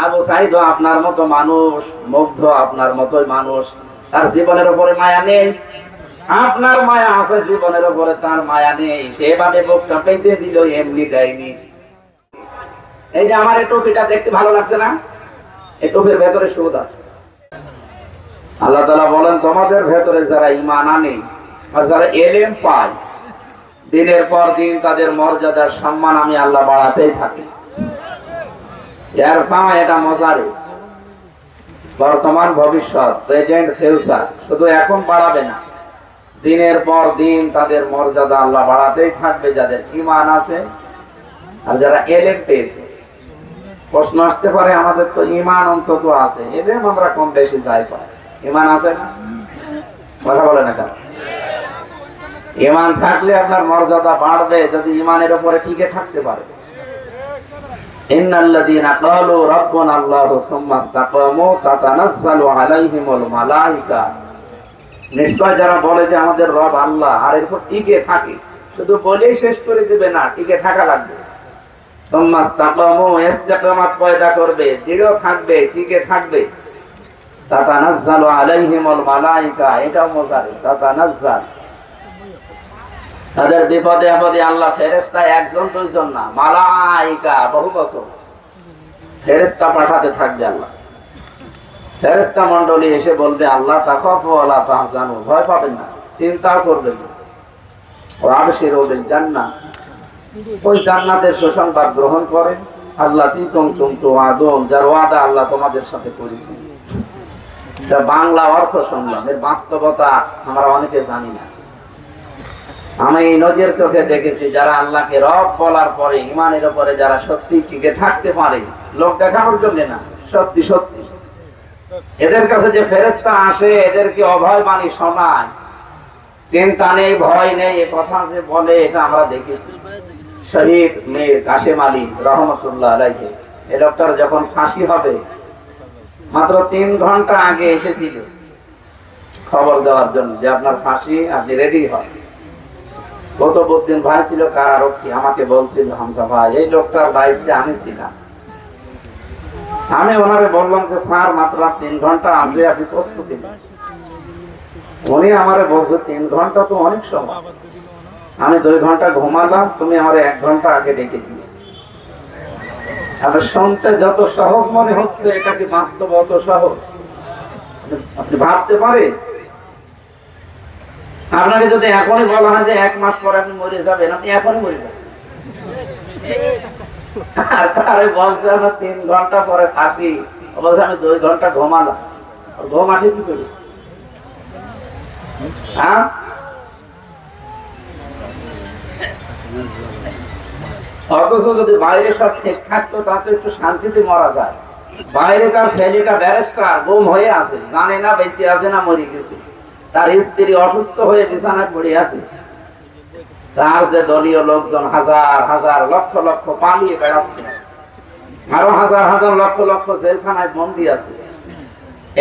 আবু সাইদ আপনার মতো মানুষ, মুগ্ধ আপনার মতোই মানুষ, তার জীবনের উপরে মায়া নেই। আপনার মায়া আছে, জীবনের উপরে তার মায়া নেই। সেভাবে বুকটা পেতে দিল, এমনি দেয়নি। এই যে আমার এই টুপিটা দেখতে ভালো লাগছে না? এই টুপির ভেতরে সুদ আছে। আল্লাহ তাআলা বলেন, তোমাদের ভেতরে যারা ঈমান আনে আর যারা ইলম পায়, দিনের পর দিন তাদের মর্যাদা সম্মান আমি আল্লাহ বাড়াতেই থাকি। এর পাওয়া এটা মজারে, বর্তমান ভবিষ্যৎ, প্রেজেন্ট ফিউচার, শুধু এখন বাড়াবে না, দিনের পর দিন তাদের মর্যাদা আল্লাহ বাড়াতেই থাকবে যাদের ঈমান আছে আর যারা ইলম পেয়েছে। প্রশ্ন আসতে পারে, আমাদের তো ঈমান অন্তত আছে, ইলম আমরা কম বেশি যাই পাই, ঈমান আছে না? কথা বলে না কেন? ঈমান থাকলে আপনার মর্যাদা বাড়বে যদি ঈমানের উপরে টিকে থাকতে পারে। ইন্নাল্লাযীনা ক্বালু রাব্বুনা আল্লাহু সুম্মা ইসতাকামু তাতানাজ্জালু আলাইহিমুল মালায়েকা, নিশ্চয় যারা বলে যে আমাদের রব আল্লাহ আর এরপর টিকে থাকে, শুধু বলেই শেষ করে দিবে না, টিকে থাকা লাগবে। সুম্মা ইসতাকামু, ইস্তিকামাত পয়দা করবে, দৃঢ় থাকবে, টিকে থাকবে। তাতানাজ্জালু আলাইহিমুল মালায়েকা, এটাও মজারে, তাতানাজ্জাল, তাদের বিপদে আপদে আল্লাহ ফেরেশতা একজন দুইজন না, মালায়েকা বহু বছর ফেরেশতা পাঠাতে থাকবে আল্লাহ। ফেরেশতা মণ্ডলী এসে বলবে, আল্লাহ তাখাফু ওয়া লা তাহজানু, ভয় পাবেন না, চিন্তাও করবেন না। ওয়া আবশিরু বিল জান্নাহ, ওই জান্নাতের সুসংবাদ গ্রহণ করেন। আল্লাতী কুনতুম তুআদুন, যার ওয়াদা আল্লাহ তোমাদের সাথে করেছেন। এটা বাংলা অর্থ শুনলাম, এর বাস্তবতা আমরা অনেকে জানি না। আমি নজর চোখে দেখেছি যারা আল্লাহকে রব বলার পরে ঈমানের উপরে যারা সত্যি টিকে থাকতে পারে, লোক দেখানোর জন্য না, সত্যি সত্যি, এদের কাছে যে ফেরেশতা আসে এদেরকে অভয় বাণী শোনায়, চিন্তা নেই, ভয় নেই, এ কথা যে বলে, এটা আমরা দেখেছি। শহীদ মীর কাসেম আলী রহমতুল্লাহ আলাইহি, এই লোকটার যখন ফাঁসি হবে মাত্র 3 ঘন্টা আগে এসেছিল খবর দেওয়ার জন্য যে আপনার ফাঁসি, আপনি রেডি হন। গতবুদ্দিন ভাই ছিল কারারক্ষী, আমাকে বলছিল, হামজা ভাই এই লোকটার দায়িত্বে আমি ছিলাম। আমি ওনারে বললাম যে স্যার মাত্র 3 ঘন্টা আছে, আপনি প্রস্তুতি নেন। উনি আমারে বলছে 3 ঘন্টা তো অনেক সময়, আমি 2 ঘন্টা ঘুমালাম, তুমি আমার 1 ঘন্টা আগে ডেকে দিলে। আপনার শুনতে যত সহজ মনে হচ্ছে, এটা কি বাস্তব অত সহজ? আপনি ভাবতে পারেন? আপনাকে যদি এখনই বলা হয় যে 1 মাস পরে আপনি মরে যাবেন, আপনি এখনই মরে যাবেন। আর তারে বলছে আমার 3 ঘন্টা পরে ফাঁসি, বলছে আমি 2 ঘন্টা ঘুমালাম। ঘুম আসে কি করে? হ্যাঁ, অথচ যদি বাইরে সব ঠিক থাকতো তাতে একটু শান্তিতে মরা যায়। বাইরে তার ছেলেটা ব্যারিস্টার গুম হয়ে আছে, জানে না বেঁচে আছে না মরে গেছে। তার স্ত্রী অসুস্থ হয়ে বিছানায় পড়ে আছে, তার যে দলীয় লোকজন হাজার হাজার লক্ষ লক্ষ পালিয়ে বেড়াচ্ছে, আরো হাজার হাজার লক্ষ লক্ষ জেলখানায় বন্দী আছে।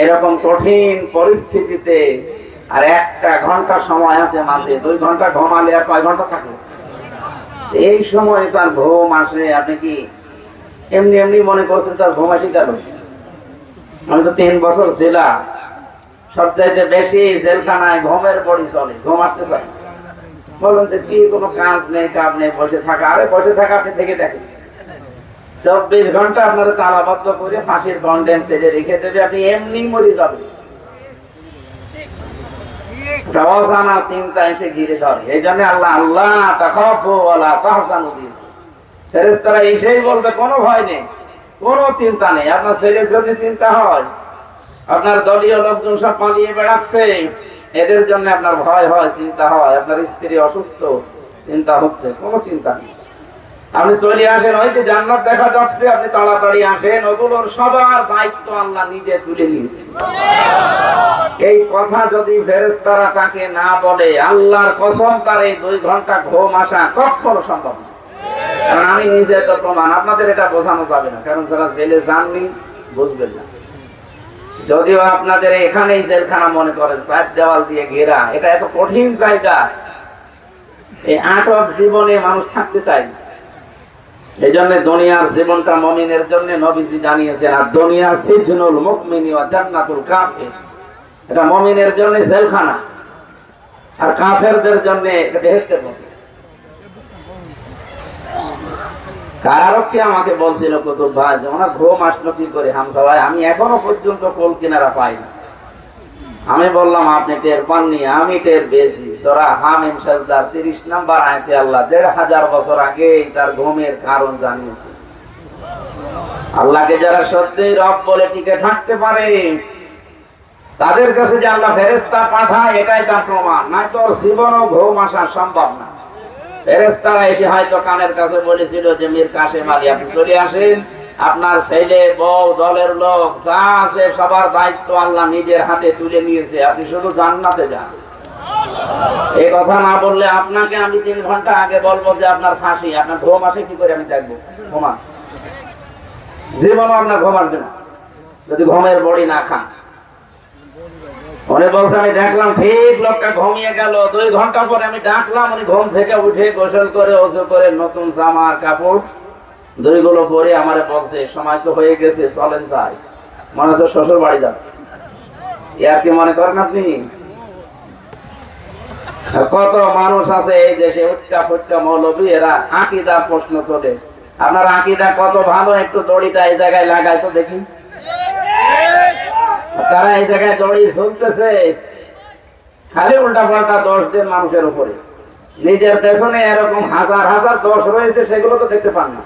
এরকম কঠিন পরিস্থিতিতে আর 1 ঘন্টা সময় আছে মাঝে, 2 ঘন্টা ঘুমালে আর কয় ঘন্টা থাকে? এই সময় তার ঘুম আসে। আপনি কি এমনি এমনি মনে করছেন তার ঘুম আসি কেন? আমি তো 3 বছর ছিলাম, সবচাইতে বেশি জেলখানায় ঘুমের পরই চলে, ঘুম আসতে চাই। বলুন তো কি কোনো কাজ নেই, কাজ নেই, বসে থাকা? আরে বসে থাকা আপনি থেকে দেখেন, 24 ঘন্টা আপনারা তালাবদ্ধ করে ফাঁসির কন্ডেন্স ছেড়ে রেখে দেবে, আপনি এমনি মরে যাবেন। অজানা চিন্তা এসে ঘিরে ধরে। এই জন্য আল্লাহ আল্লাহ তাখাফু ওয়া লা তাহজানু দিয়েছে। ফেরেশতারা এসেই বলবে কোনো ভয় নেই, কোনো চিন্তা নেই। আপনার ছেলে যদি চিন্তা হয়, আপনার দলীয় লোকজন সব পালিয়ে বেড়াচ্ছে, এদের জন্য আপনার ভয় হয়, চিন্তা হয়, আপনার স্ত্রী অসুস্থ, চিন্তা হচ্ছে, কোনো চিন্তা নেই। আপনি চলে আসেন, ওই যে জান্নাত দেখা যাচ্ছে, আপনি তাড়াতাড়ি আসেন, ওগুলোর সবার দায়িত্ব আল্লাহ নিজে তুলে নিয়েছে। এই কথা যদি ফেরেশতারা তাকে না বলে, আল্লাহর কসম তার এই 2 ঘন্টা ঘুম আসা কখনো সম্ভব না। কারণ আমি নিজে তো প্রমাণ, আপনাদের এটা বোঝানো যাবে না, কারণ যারা জেলে যাননি বুঝবেন না। যদিও আপনাদের এখানেই জেলখানা মনে করেন, 4 দেওয়াল দিয়ে ঘেরা, এটা এত কঠিন জায়গা, এই আটক জীবনে মানুষ থাকতে চায় না। এই জন্য দুনিয়ার জীবনটা মুমিনের জন্য নবীজি জানিয়েছেন, আর দুনিয়া সিজনুল মুমিনি ওয়া জান্নাতুল কাফির, এটা মুমিনের জন্য জেলখানা আর কাফেরদের জন্য এটা বেহেশতের মতো। কারারক্ষী আমাকে বলছিল কুতুব ভাই, ওনার ঘুম আসলো কি করে হামসা ভাই, আমি এখনো পর্যন্ত কোল কিনারা পাই না। আমি বললাম আপনি টের পাননি, আমি টের পেয়েছি। সূরা হামিম সাজদার 30 নম্বর আয়াতে আল্লাহ 1500 বছর আগে তার ঘুমের কারণ জানিয়েছে। আল্লাহকে যারা সত্যিই রব বলে টিকে থাকতে পারে তাদের কাছে যে আল্লাহ ফেরেশতা পাঠায় এটাই তার প্রমাণ, নয়তো জীবনও ঘুম আসা সম্ভব না। ফেরেশতারা এসে হয়তো কানের কাছে বলেছিল যে মীর কাসেম আলী আপনি চলে আসেন, আপনার ছেলে বউ দলের লোক যা আছে সবার দায়িত্ব আল্লাহ নিজের হাতে তুলে নিয়েছে, আপনি শুধু জান্নাতে যান। এই কথা না বললে আপনাকে আমি 3 ঘন্টা আগে বলবো যে আপনার ফাঁসি, আপনার ঘুম আসে কি করে আমি দেখবো? ঘুমান, জীবনও আপনার ঘুমাবে না যদি ঘুমের বড়ি না খান। উনি বলছে আমি দেখলাম ঠিক লোকটা ঘুমিয়ে গেল, 2 ঘন্টা পরে আমি ডাকলাম, উনি ঘুম থেকে উঠে গোসল করে ওযু করে নতুন জামা কাপড় 2 গুলো পরে আমারে বলছে সময় তো হয়ে গেছে চলেন যাই। মনে হচ্ছে শ্বশুর বাড়ি যাচ্ছে। ইয়ার কি মনে করেন আপনি? কত মানুষ আছে এই দেশে উচ্চা ফুচ্চা মৌলবী, এরা আকীদার প্রশ্ন তোলে। আপনার আকীদা কত ভালো, একটু দড়িটা এই জায়গায় লাগায় তো দেখি। তারা এই জায়গায় দড়ি ঝুলতেছে, খালি উল্টা পাল্টা দোষ দেন মানুষের উপরে। নিজের পেছনে এরকম হাজার হাজার দোষ রয়েছে, সেগুলো তো দেখতে পান না।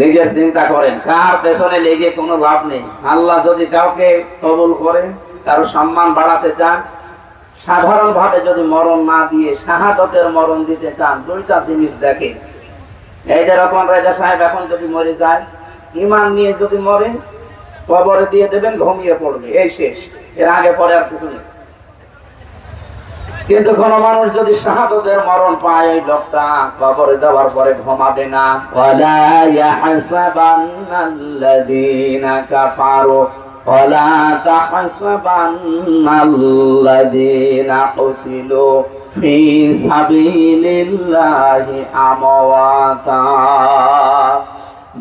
নিজের চিন্তা করেন, কার পেছনে লেগে কোনো লাভ নেই। আল্লাহ যদি কাউকে কবুল করেন, কারো সম্মান বাড়াতে চান, সাধারণ ভাবে যদি মরণ না দিয়ে শাহাদাতের মরণ দিতে চান, 2টা জিনিস দেখে। এই যে রকম রাজা সাহেব এখন যদি মরে যায়, ঈমান নিয়ে যদি মরে কবরে দিয়ে দেবেন, ঘুমিয়ে পড়বে, এই শেষ, এর আগে পরে আর কিছু নেই। কিন্তু কোন মানুষ যদি শাহাদাতের মরণ পায়, ওই লোকটা কবরে দেওয়ার পরে ঘুমাবে না। ওয়ালা ইয়াহসাবান্নাল্লাযীনা কাফারু ওয়ালা তাহসাবান্নাল্লাযীনা কুতিলু ফি সাবিলিল্লাহি আমওয়াতা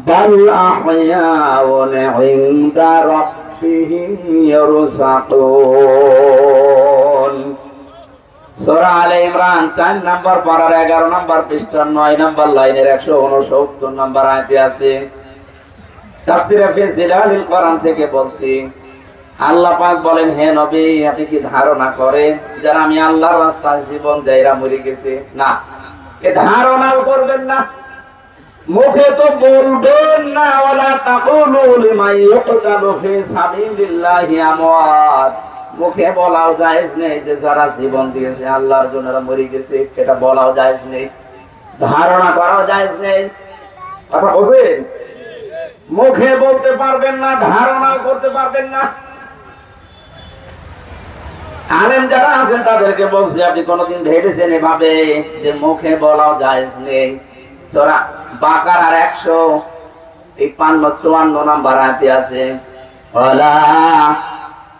বাল আহয়াউন ইনদা রাব্বিহিম ইয়ারযাকুন। সূরা আলে ইমরান 4 নম্বর পারার 11 নম্বর পৃষ্ঠার 9 নম্বর লাইনের 169 নম্বর আয়াতে আছে। তাফসীরে ফি জিলালিল কোরআন থেকে বলছি, আল্লাহ পাক বলেন, হে নবী আপনি কি ধারণা করেন যারা আমি আল্লাহর রাস্তায় জীবন দেয়রা মরে গেছে? না, এ ধারণাও করবেন না, মুখে তো বলবেন না। ওয়ালা তাকুলু লিমান ইউকতালু ফি সাবিলিল্লাহি আমওয়াত, মুখে বলাও জায়েজ নেই যে যারা জীবন দিয়েছে আল্লাহর জন্য এরা মরে গেছে, এটা বলাও জায়েজ নেই, ধারণা করাও জায়েজ নেই। কথা বুঝেন? মুখে বলতে পারবেন না, ধারণা করতে পারবেন না। আলেম যারা আছেন তাদেরকে বলছি, আপনি কোনদিন ভেবেছেন এভাবে যে মুখে বলাও জায়েজ নেই? সূরা বাকারার 153-54 নম্বর আয়াতে আছে, ওয়ালা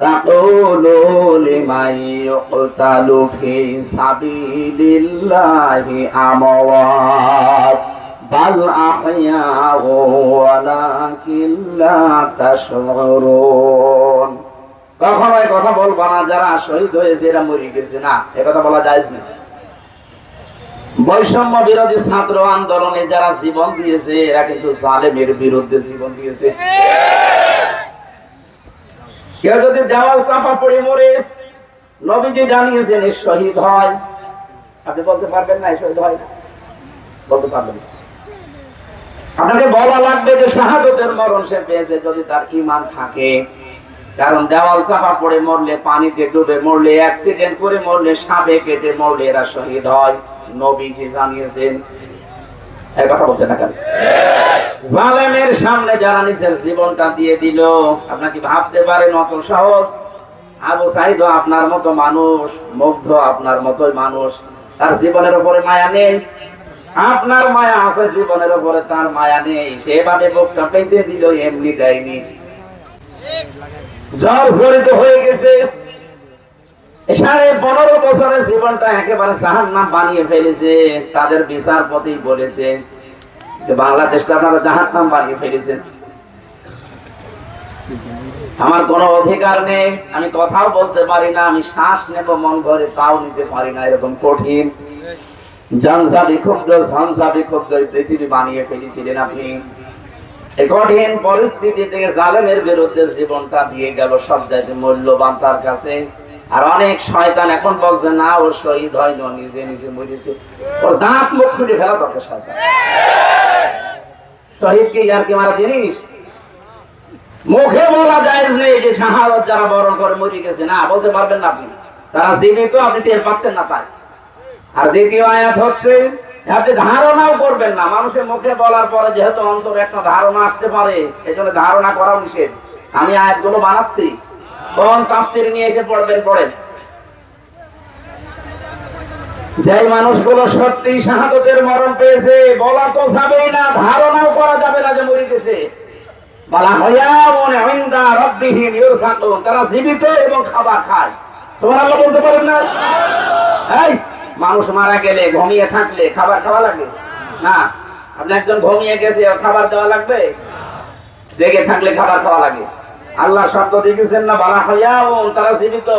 তাকুলু লিমান ইউকতালু ফি সাবিলিল্লাহি আমওয়াত বাল আহয়াউ ওয়ালাকিন লা তাশউরুন। কখনো এই কথা বলবা না যারা শহীদ হয়েছে এরা মরে গেছে, না, এ কথা বলা জায়েজ না। বৈষম্য বিরোধী ছাত্র আন্দোলনে যারা জীবন দিয়েছে এরা কিন্তু জালেমের বিরুদ্ধে জীবন দিয়েছে। কেউ যদি দেওয়াল চাপা পড়ে মরে, নবীজি জানিয়েছেন শহীদ হয়, আপনি বলতে পারবেন না শহীদ হয় না? বলতে পারবেন না। আপনাকে বলা লাগবে যে শাহাদাতের মরণ সে পেয়েছে যদি তার ঈমান থাকে। কারণ দেওয়াল চাপা পড়ে মরলে, পানিতে ডুবে মরলে, অ্যাক্সিডেন্ট করে মরলে, সাপে কেটে মরলে এরা শহীদ হয়, নবীজি জানিয়েছেন। এই কথা বলছেন না কেন? জালেমের সামনে যারা নিজের জীবনটা দিয়ে দিল, আপনাকে ভাবতে পারেন অত সহজ? আবু সাঈদ আপনার মতো মানুষ, মুগ্ধ আপনার মতোই মানুষ, তার জীবনের উপরে মায়া নেই? আপনার মায়া আছে, জীবনের উপরে তার মায়া নেই। সেভাবে বুকটা পেতে দিল, এমনি দেয়নি, জর্জরিত হয়ে গেছে। 15.5 বছরের জীবনটা একেবারে জাহান্নাম বানিয়ে ফেলেছে। তাদের বিচারপতি বলেছে যে বাংলাদেশটা আপনারা জাহান্নাম বানিয়ে ফেলেছেন, আমার কোনো অধিকার নেই, আমি কথাও বলতে পারি না, আমি শ্বাস নেব মন ভরে তাও নিতে পারি না, এরকম কঠিন জনজাবি ক্ষুব্ধ ঝঞ্ঝাবি ক্ষুব্ধ পৃথিবী বানিয়ে ফেলেছিলেন আপনি। এই কঠিন পরিস্থিতি থেকে জালেমের বিরুদ্ধে জীবনটা দিয়ে গেল সবচাইতে মূল্যবান তার কাছে। আর অনেক শয়তান এখন বলছে না ওর শহীদ হয় না, নিজে নিজে মরেছে, ওর দাঁত মুখ খুলে ফেলা দরকার। শয়তান শহীদ কি আর কি মারা জিনিস? মুখে বলা যায় নেই যে শাহাদাত যারা বরণ করে মরে গেছে, না বলতে পারবেন না আপনি, তারা জীবিত, আপনি টের পাচ্ছেন না তাই। আর দ্বিতীয় আয়াত হচ্ছে আপনি ধারণাও করবেন না, মানুষের মুখে বলার পরে যেহেতু অন্তরে একটা ধারণা আসতে পারে, এই জন্য ধারণা করা নিষেধ। আমি আয়াতগুলো বানাচ্ছি, কোন তাফসীর নিয়ে এসে পড়বেন পড়েন। যে মানুষগুলো সত্যি শাহাদাতের মরণ পেয়েছে, বলা তো যাবেই না, ধারণাও করা যাবে না যে মরে গেছে, বলা হায়াউন ইনদা রাব্বিহিম ইউরসাকুন, তারা জীবিত এবং খাবার খায়। সুবহানাল্লাহ বলতে পারেন না? এই মানুষ মারা গেলে ঘুমিয়ে থাকলে খাবার খাওয়া লাগে না? আপনি একজন ঘুমিয়ে গেছে, খাবার দেওয়া লাগবে? জেগে থাকলে খাবার খাওয়া লাগে। আল্লাহ শব্দ দেখেছেন না, বলা হায়াউন, তারা জীবিত,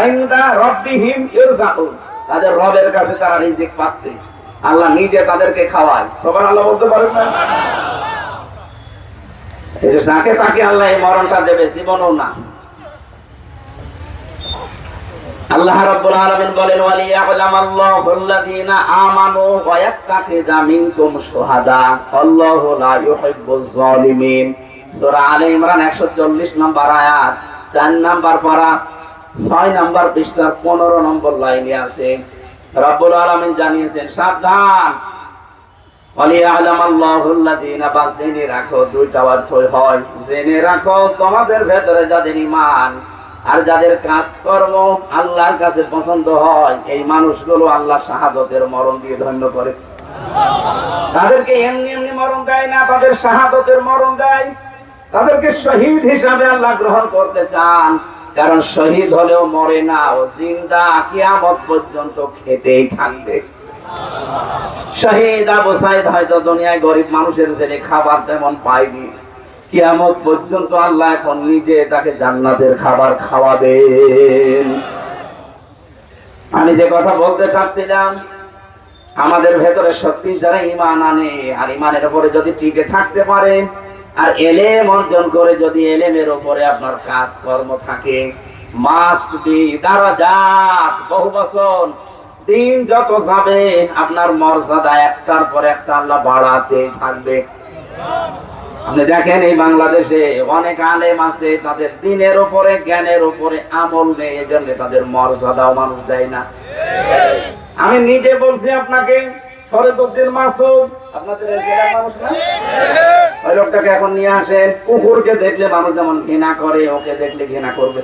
ইনদা রাব্বিহিম ইউরসাকুন, তাদের রবের কাছে তারা রিজিক পাচ্ছে, আল্লাহ নিজে তাদেরকে খাওয়ায়। সুবহানাল্লাহ বলতে পারেন না? এই যে যাকে তাকে আল্লাহ এই মরণটা দেবে, জীবনও না। আল্লাহ রাব্বুল আলামিন বলেন ওয়ালিয়া'লামাল্লাহু আল্লাযীনা আমানু ওয়া ইয়াত্তাখিযা মিনকুম শুহাদা আল্লাহু লা ইউহিব্বুজ জালিমিন। সূরা আলে ইমরান 140 নম্বর আয়াত, 4 নম্বর পারা, 6 নম্বর পৃষ্ঠার 15 নম্বর লাইনে আছে। রাব্বুল আলামিন জানিয়েছেন সাবধান, ওয়ালিয়া'লামাল্লাহু আল্লাযীনা, জেনে রাখো, দুইটা অর্থ হয়, জেনে রাখো তোমাদের ভেতরে যাদের ঈমান আর যাদের কাজকর্ম আল্লাহর কাছে পছন্দ হয়, এই মানুষগুলো আল্লাহ শাহাদাতের মরণ দিয়ে ধন্য করে। তাদেরকে এমনি এমনি মরণ দেয় না, তাদের শাহাদাতের মরণ দেয়, তাদেরকে শহীদ হিসাবে আল্লাহ গ্রহণ করতে চান। কারণ শহীদ হলেও মরে না, ও জিন্দা কিয়ামত পর্যন্ত খেতেই থাকবে। শহীদ আবু সাইদ হয়তো দুনিয়ায় গরিব মানুষের ছেলে, খাবার তেমন পায়নি, কিয়ামত পর্যন্ত আল্লাহ এখন নিজে তাকে জান্নাতের খাবার খাওয়াবেন। আমি যে কথা বলতে চাচ্ছিলাম, আমাদের ভেতরে সত্যি যারা ঈমান আনে আর ঈমানের উপরে যদি টিকে থাকতে পারে আর এলেম অর্জন করে, যদি এলেমের উপরে আপনার কাজকর্ম থাকে, মাস্ট বি দারাজাত, বহু বছর দিন যত যাবে আপনার মর্যাদা একটার পর একটা আল্লাহ বাড়াতে থাকবে। আপনি দেখেন এই বাংলাদেশে অনেক আলেম আছে, তাদের দিনের উপরে জ্ঞানের উপরে আমল নেই, এজন্য তাদের মর্যাদাও মানুষ দেয় না। আমি নিজে বলছি আপনাকে, ফরিদউদ্দিন মাসুদ আপনাদের জেলার মানুষ না, ওই লোকটাকে এখন নিয়ে আসেন, কুকুরকে দেখলে মানুষ যেমন ঘৃণা করে, ওকে দেখলে ঘৃণা করবে।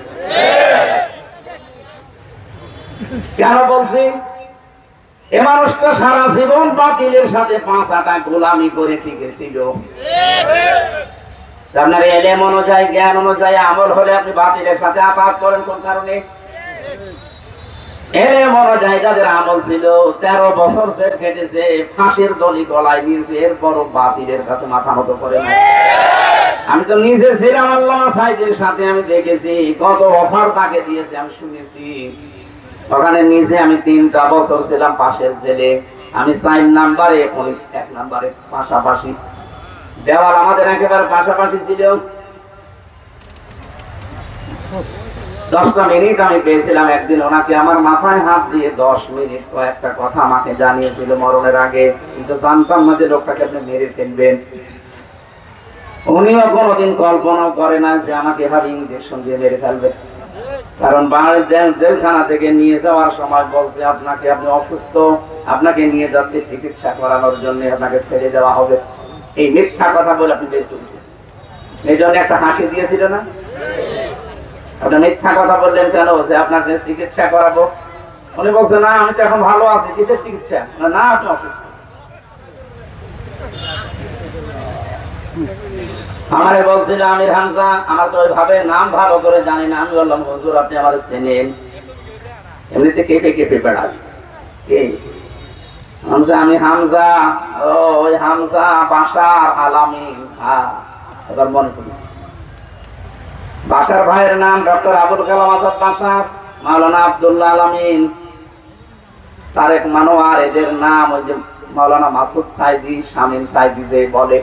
কেন বলছি? এ মানুষটা সারা জীবন বাতিলের সাথে 5 আটা গোলামি করে টিকেছিল। আপনার এলেম অনুযায়ী, জ্ঞান অনুযায়ী আমল হলে আপনি বাতিলের সাথে আঘাত করেন কোন কারণে? এলেম অনুযায়ী যাদের আমল ছিল 13 বছর জেল খেটেছে, ফাঁসির দড়ি গলায় নিয়েছে, এরপরও বাতিলের কাছে মাথা নত করে না। আমি তো নিজে ছিলাম আল্লামা সাইদের সাথে, আমি দেখেছি কত অফার তাকে দিয়েছে, আমি শুনেছি। ওখানে নিচে আমি 3টা বছর ছিলাম পাশের জেলে, আমি 4 নম্বরে, 1 নম্বরে পাশাপাশি, দেওয়াল আমাদের একেবারে পাশাপাশি ছিল। 10টা মিনিট আমি পেয়েছিলাম একদিন, ওনাকে আমার মাথায় হাত দিয়ে 10 মিনিট কয়েকটা কথা আমাকে জানিয়েছিল মরণের আগে, কিন্তু জানতাম না যে লোকটাকে আপনি মেরে ফেলবেন। উনিও কোনোদিন কল্পনাও করে না যে আমাকে এভাবে ইঞ্জেকশন দিয়ে মেরে ফেলবে। কারণ বাংলাদেশ জেলখানা থেকে নিয়ে যাওয়ার সময় বলছে আপনাকে, আপনি অসুস্থ, আপনাকে নিয়ে যাচ্ছে চিকিৎসা করানোর জন্য, আপনাকে ছেড়ে দেওয়া হবে। এই মিথ্যা কথা বলে আপনি বের করেছেন, এই জন্য একটা হাসি দিয়েছিল না? আপনি মিথ্যা কথা বললেন কেন যে আপনাকে চিকিৎসা করাবো? উনি বলছে না আমি তো এখন ভালো আছি, কিসের চিকিৎসা? না আপনি অসুস্থ। আমারে বলছিল আমির হামজা, আমার তো ওইভাবে নাম ভালো করে জানি না। আমি বললাম হুজুর আপনি আমার চেনেন, এমনিতে কেঁপে কেঁপে বেড়ায়। কে? আমি হামজা। ও ওই হামজা বাশার আলামিন। হ্যাঁ, এবার মনে করেছি। বাশার ভাইয়ের নাম ডক্টর আবুল কালাম আজাদ বাশার, মাওলানা আব্দুল্লাহ আলামিন, তারেক মানোয়ার, এদের নাম ওই যে মাওলানা মাসুদ সাইদি, শামীম সাইদি যে বলে,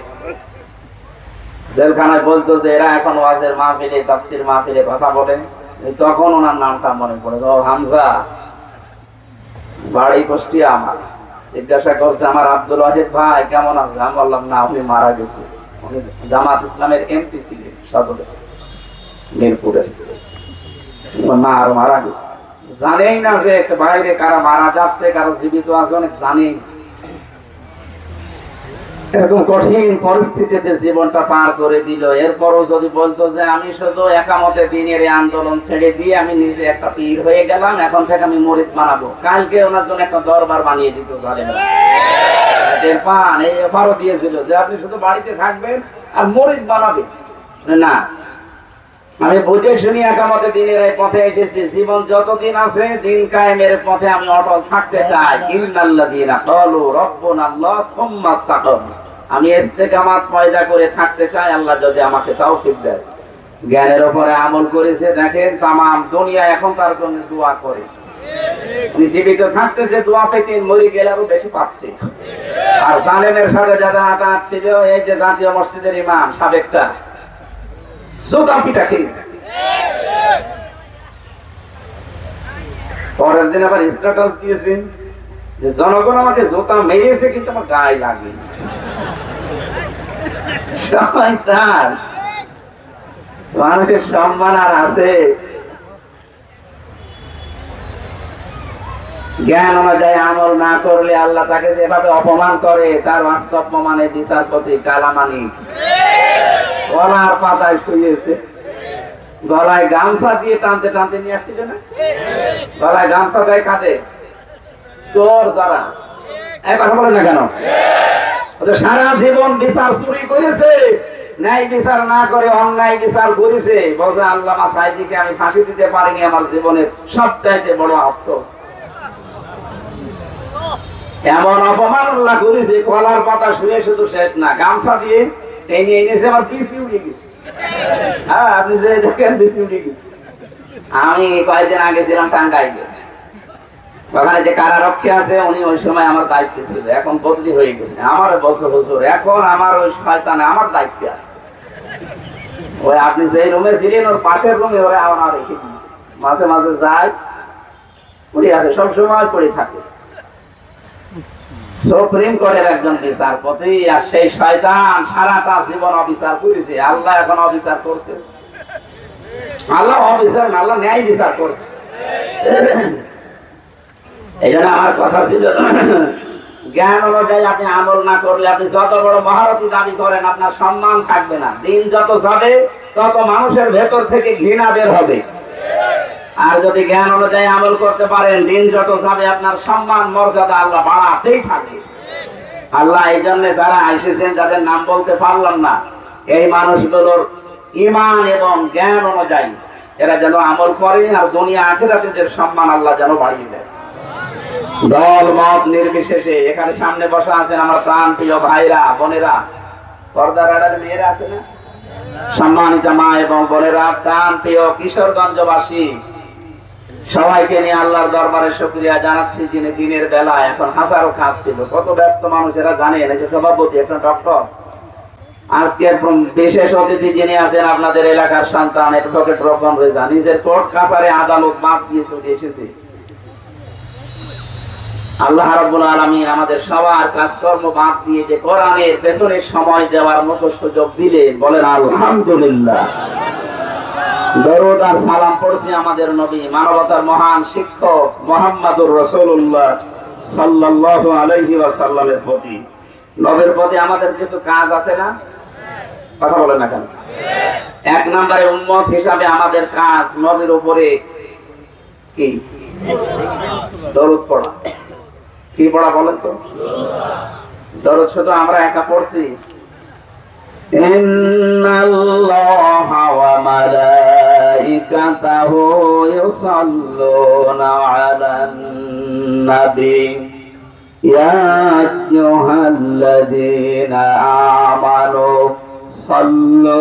জেলখানায় বলতো যে এরা এখন ওয়াজের মাহফিলে, তাফসীর মাহফিলে কথা বলে, তখন ওনার নামটা মনে পড়ে। ও হামজা, বাড়ি কুষ্টিয়া। আমার জিজ্ঞাসা করছে আমার আব্দুল ওয়াহিদ ভাই কেমন আছে? আমি বললাম না, উনি মারা গেছে। উনি জামাত ইসলামের এমপি ছিলেন সদরে, মিরপুরে। না, আর মারা গেছে। জানেই না যে বাইরে কারা মারা যাচ্ছে, কারা জীবিত আছে, অনেক জানেই। এরকম কঠিন পরিস্থিতিতে জীবনটা পার করে দিল। এরপরও যদি বলতো যে আমি শুধু একামতে দিনের আন্দোলন ছেড়ে দিয়ে আমি নিজে একটা পীর হয়ে গেলাম, এখন থেকে আমি মুরিদ বানাবো, কালকে ওনার জন্য একটা দরবার বানিয়ে দিত জালেমরা। পান এই অফারও দিয়েছিল যে আপনি শুধু বাড়িতে থাকবেন আর মুরিদ বানাবেন না। আমি বুঝে শুনি একামতে দিনের এই পথে এসেছি। জীবন যতদিন আছে দিন কায়েমের পথে আমি অটল থাকতে চাই। ইন্নাল্লাযীনা ক্বালু রাব্বুনাল্লাহ সুম্মা ইসতাকামু। আমি ইস্তেকামাত পয়দা করে থাকতে চাই, আল্লাহ যদি আমাকে তৌফিক দেয়। জ্ঞানের উপরে আমল করেছে, দেখেন তামাম দুনিয়া এখন তার জন্য দোয়া করে। উনি জীবিত থাকতে যে দোয়া পেতেন, মরে গেলে আরো বেশি পাচ্ছে। আর জালেমের সাথে যারা আঘাত ছিল, এই যে জাতীয় মসজিদের ইমাম সাবেকটা জোতা পিটা খেয়েছে। পরের দিন আবার স্ট্যাটাস দিয়েছেন যে জনগণ আমাকে জোতা মেরেছে কিন্তু আমার গায়ে লাগে। মানুষের সম্মান আর আছে? জ্ঞান অনুযায়ী আমল না করলে আল্লাহ তাকে যেভাবে অপমান করে, তার বাস্তব প্রমাণে বিচারপতি কালামানি গলার পাতায় শুয়েছে। গলায় গামছা দিয়ে টানতে টানতে নিয়ে আসছিল না? গলায় গামছা দেয় কাঁদে চোর যারা। কথা বলে না কেন? সারা জীবন বিচার চুরি করেছে, ন্যায় বিচার না করে অন্যায় বিচার করেছে। বলছে আল্লামা সাইদিকে আমি ফাঁসি দিতে পারিনি, আমার জীবনের সবচাইতে বড় আফসোস। এমন অপমান আল্লাহ করেছে, কলার পাতা শুয়ে শুধু শেষ না, গামছা দিয়ে টেনে এনেছে, আমার পিছু উঠে গেছে। হ্যাঁ, আপনি যে দেখেন পিছু উঠে গেছে। আমি কয়েকদিন আগে ছিলাম টাঙ্গাইলে, ওখানে যে কারারক্ষী আছে উনি ওই সময় আমার দায়িত্বে ছিল, এখন বদলি হয়ে গেছে। আমার বছর এখন আমার ওই শয়তানে আমার দায়িত্বে আছে। ওই আপনি যে রুমে ছিলেন ওর পাশের রুমে ওরা আমার রেখে দিয়েছে। মাঝে মাঝে যায়, পড়ে আছে, সবসময় পড়ে থাকে। সুপ্রিম কোর্টের একজন বিচারপতি, আর সেই শয়তান সারাটা জীবন অবিচার করেছে। আল্লাহ এখন অবিচার করছে। আল্লাহ অবিচার না, আল্লাহ ন্যায় বিচার করছে। এই জন্য আমার কথা ছিল, জ্ঞান অনুযায়ী আপনি আমল না করলে আপনি যত বড় মহারথী দাবি করেন, আপনার সম্মান থাকবে না। দিন যত যাবে তত মানুষের ভেতর থেকে ঘৃণা বের হবে। আর যদি জ্ঞান অনুযায়ী আমল করতে পারেন, দিন যত যাবে আপনার সম্মান মর্যাদা আল্লাহ বাড়াতেই থাকে। আল্লাহ এই জন্য যারা এসেছেন, যাদের নাম বলতে পারলাম না, এই মানুষগুলোর ঈমান এবং জ্ঞান অনুযায়ী এরা যেন আমল করে, আর দুনিয়া আখিরাতের সম্মান আল্লাহ যেন বাড়িয়ে দেয়। দল মত নির্বিশেষে এখানে সামনে বসা আছেন আমার প্রাণ প্রিয় ভাইরা, বোনেরা, পর্দার আড়ালে মেয়েরা আছে না, সম্মানিত মা এবং বোনেরা, প্রাণ প্রিয় কিশোরগঞ্জবাসী, সবাইকে নিয়ে আল্লাহর দরবারে শুকরিয়া জানাচ্ছি, যিনি দিনের বেলা এখন হাজারো কাজ ছিল, কত ব্যস্ত মানুষেরা জানেন। এই যে সভাপতি একটা ডক্টর, আজকের বিশেষ অতিথি যিনি আছেন আপনাদের এলাকার সন্তান অ্যাডভোকেট রকম রেজা, নিজের কোর্ট কাছারি আদালত বাদ দিয়ে চলে এসেছে। আল্লাহ রাব্বুল আলামিন আমাদের সবার কাজকর্ম বাদ দিয়ে যে কোরআনের পেছনে সময় দেওয়ার মতো সুযোগ দিলেন, বলেন আলহামদুলিল্লাহ। দরুদ আর সালাম পড়ছি আমাদের নবী, মানবতার মহান শিক্ষক মুহাম্মদুর রাসূলুল্লাহ সাল্লাল্লাহু আলাইহি ওয়াসাল্লামের প্রতি। নবীর প্রতি আমাদের কিছু কাজ আছে না? কথা বলেন না কেন? এক নম্বরে উম্মত হিসাবে আমাদের কাজ নবীর উপরে কি? দরুদ পড়া। কি পড়া বলেন তো? দরুদ শুধু আমরা একা পড়ছি? ইন্নাল্লাহা ওয়া মালাইকাতাহু মালাইকাতাহু ইউসাল্লুনা আলান নবী ইয়া আইয়ুহাল্লাযীনা আমানু সাল্লু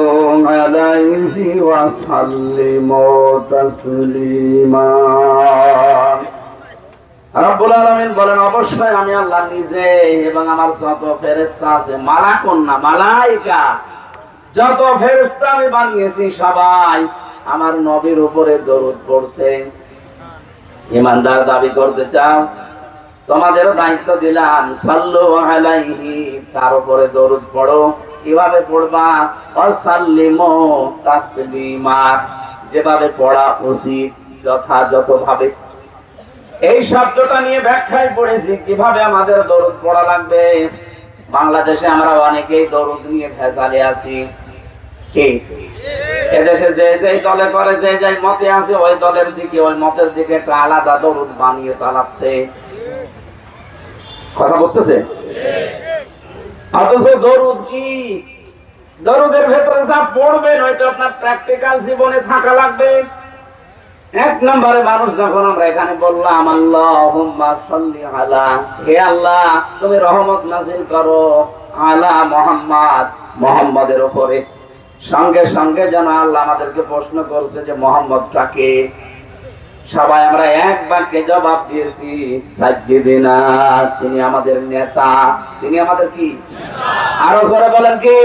আলাইহি ওয়া সাল্লিমু তাসলিমা। রব্বুল আলামিন বলেন, অবশ্যই আমি আল্লাহ নিজে এবং আমার যত ফেরেশতা আছে, মালাকুন না মালাইকা, যত ফেরেশতা আমি বানিয়েছি সবাই আমার নবীর উপরে দরুদ পড়ছে। ঈমানদার দাবি করতে চাও, তোমাদেরও দায়িত্ব দিলাম, সাল্লু আলাইহি, তার উপরে দরুদ পড়ো। কিভাবে পড়বা? ওয়াসাল্লিমু তাসলিমা, যেভাবে পড়া উচিত যথাযথভাবে। এই শব্দটা নিয়ে ব্যাখ্যায় পড়েছি কিভাবে আমাদের দরুদ পড়া লাগবে। বাংলাদেশে আমরা অনেকেই দরুদ নিয়ে ভেজালে আছি। কি এদেশে যে যে দলে করে, যে যে মতে আছে, ওই দলের দিকে, ওই মতের দিকে একটা আলাদা দরুদ বানিয়ে চালাচ্ছে। কথা বুঝতেছে? অথচ দরুদ কি? দরুদের ভেতরে যা পড়বেন ওইটা আপনার প্র্যাকটিক্যাল জীবনে থাকা লাগবে। এক নম্বরে মানুষ যখন আমরা এখানে বললাম আল্লাহুম্মা সাল্লি আলা, হে আল্লাহ তুমি রহমত নাযিল করো আলা মুহাম্মদ, মুহাম্মাদের উপরে, সঙ্গে সঙ্গে যেন আল্লাহ আমাদেরকে প্রশ্ন করছে যে মুহাম্মদটা কে। সবাই আমরা এক বাক্যে জবাব দিয়েছি, সাইয়্যিদিনা, তিনি আমাদের নেতা, তিনি আমাদের কি? আরো জোরে বলেন কি?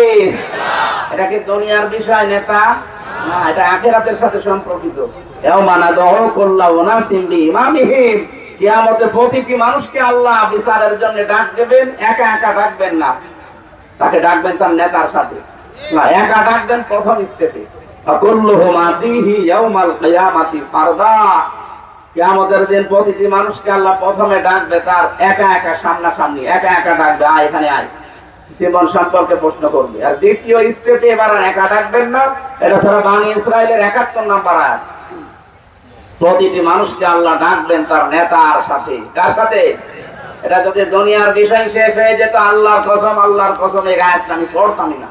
এটা কি দুনিয়ার বিষয় নেতা? না, এটা আখিরাতের সাথে সম্পর্কিত। কিয়ামতে প্রতিটি মানুষকে আল্লাহ বিচারের জন্য ডাক দেবেন, একা একা ডাকবেন না, তাকে ডাকবেন তার নেতার সাথে। না, একা ডাকবেন প্রথম স্টেপে। কিয়ামতের দিন প্রতিটি মানুষকে আল্লাহ প্রথমে ডাকবে তার একা একা, সামনাসামনি, একা একা ডাকবে, আয় এখানে আয়, জীবন সম্পর্কে প্রশ্ন করবে। আর দ্বিতীয় স্টেপে এবার একা ডাকবেন না, এটা ছাড়া বনী ইসরাইলের ৭১ নম্বর আয়াত। প্রতিটি মানুষকে আল্লাহ ডাকবেন তার নেতার সাথে। কার সাথে? এটা যদি দুনিয়ার বিষয় শেষ হয়ে যেত, আল্লাহর কসম, আল্লাহর কসম, এই আয়াতটা আমি পড়তামই না।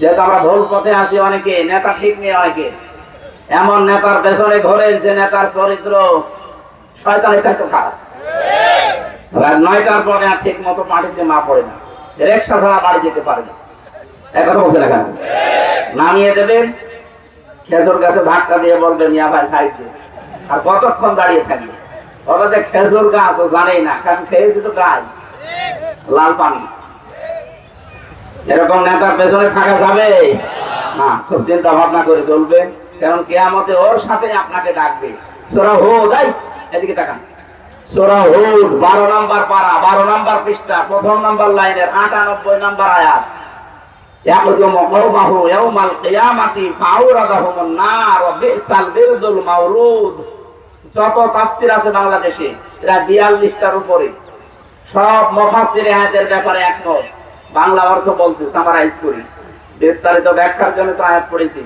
যেহেতু আমরা ভুল পথে আছি, অনেকে নেতা ঠিক নেই, অনেকে এমন নেতার পেছনে ঘোরেন যে নেতার চরিত্র শয়তানের চাইতে খারাপ। রাত ৯টার পরে আর ঠিক মতো মাটিতে মা পড়ে না, রিকশা ছাড়া বাড়ি যেতে পারে না। এক কথা বলছে না, নামিয়ে দেবেন, খেজুর গাছে ধাক্কা দিয়ে বলবেন ইয়া ভাই সাইড দিয়ে। আর কতক্ষণ দাঁড়িয়ে থাকবে? ওরা যে খেজুর গাছ ও জানেই না, কারণ খেয়েছি তো গাছ লাল পানি। এরকম নেতার পেছনে থাকা যাবে না, খুব চিন্তা ভাবনা করে চলবে, কারণ কিয়ামতে ওর সাথে আপনাকে ডাকবে। সূরা হুদ, এদিকে তাকান, সূরা হুদ 12 নম্বর পারা, 12 নম্বর পৃষ্ঠা, প্রথম নম্বর লাইনের ৯৮ নম্বর আয়াত। ইয়াকুদুমু কওমাহু ইয়াওমাল কিয়ামাতি ফাআউরাদাহুমুন নার ওয়া বিসাল বিরদুল মাওরুদ। যত তাফসীর আছে বাংলাদেশে, এরা ৪২টার উপরে, সব মুফাসসির আয়াতের ব্যাপারে একমত। বাংলা অর্থ বলছে, সামারাইজ করি, বিস্তারিত ব্যাখ্যার জন্য তো আয়াত পড়েছি।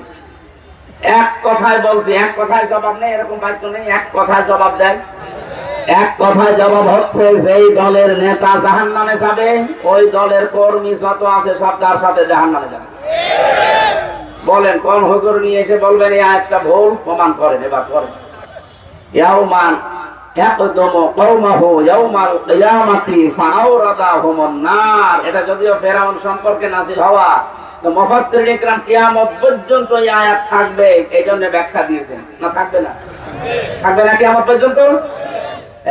এক কথায় বলছি, এক কথায় জবাব নেই, এরকম বাক্য নেই, এক কথায় জবাব দেয়। এক কথায় জবাব হচ্ছে, যেই দলের নেতা জাহান্নামে যাবে, ওই দলের কর্মী যত আছে সব তার সাথে জাহান্নামে যাবে। বলেন কোন হুজুর নিয়ে এসে বলবেন এই আয়াতটা ভুল, প্রমাণ করেন, এবার করেন। ইয়াউমান ইয়াকদুমু কওমাহু ইয়াউমাল কিয়ামাতি ফাআউরাদাহুমুন নার, এটা যদিও ফেরাউন সম্পর্কে নাযিল হওয়া, তো মুফাসসিরিন ইকরাম কিয়ামত পর্যন্ত এই আয়াত থাকবে এইজন্য ব্যাখ্যা দিয়েছেন। না থাকবে না? থাকবে না কিয়ামত পর্যন্ত?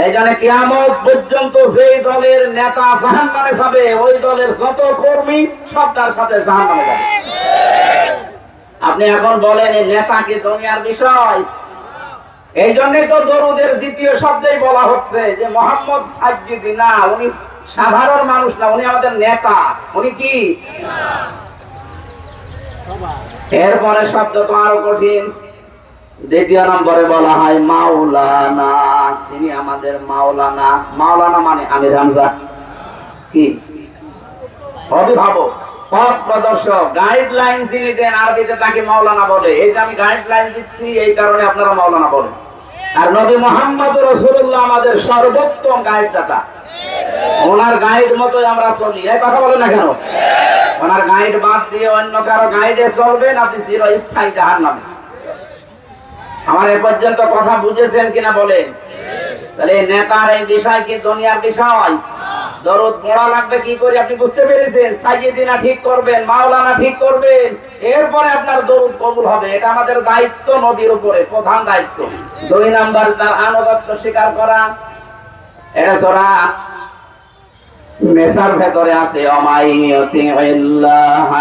এইজন্য কিয়ামত পর্যন্ত যেই দলের নেতা জাহান্নামে যাবে, ওই দলের যত কর্মী সব তার সাথে জাহান্নামে যাবে। আপনি এখন বলেন এই নেতা কি দুনিয়ার বিষয়? এই জন্যই তো দরুদের দ্বিতীয় শব্দেই বলা হচ্ছে যে মুহাম্মদ সাইয়্যিদিনা, উনি সাধারণ মানুষ না, উনি আমাদের নেতা। উনি কি? এরপরে শব্দ তো আরো কঠিন। দ্বিতীয় নম্বরে বলা হয় মাওলানা, তিনি আমাদের মাওলানা। মাওলানা মানে আমির হামজা, কি? অভিভাবক, পথ প্রদর্শক, গাইডলাইন যিনি দেন, আরবিতে তাকে মাওলানা বলে। এই যে আমি গাইডলাইন দিচ্ছি, এই কারণে আপনারা মাওলানা বলেন। আর নবী মুহাম্মদ রাসূলুল্লাহ আমাদের সর্বোত্তম গাইডদাতা, ওনার গাইড মতোই আমরা চলি। এই কথা বলেন না কেন? ওনার গাইড বাদ দিয়ে অন্য কারো গাইডে চলবেন, আপনি চিরস্থায়ী জাহান্নামে। আমার এ পর্যন্ত কথা বুঝেছেন কিনা বলেন? তাহলে নেতার এই বিষয় কি দুনিয়ার বিষয়? দরদ পড়া লাগবে কি করে আপনি বুঝতে পেরেছেন? সাইয়েদিনা ঠিক করবেন, মাওলানা ঠিক করবেন, এরপরে আপনার দরুদ কবুল হবে। এটা আমাদের দায়িত্ব, নবীর উপরে প্রধান দায়িত্ব। 2 নাম্বার তার আনুগত্য স্বীকার করা। এটা সূরা নিসার ভেতরে আছে, অমাইয়ুতিল্লাহ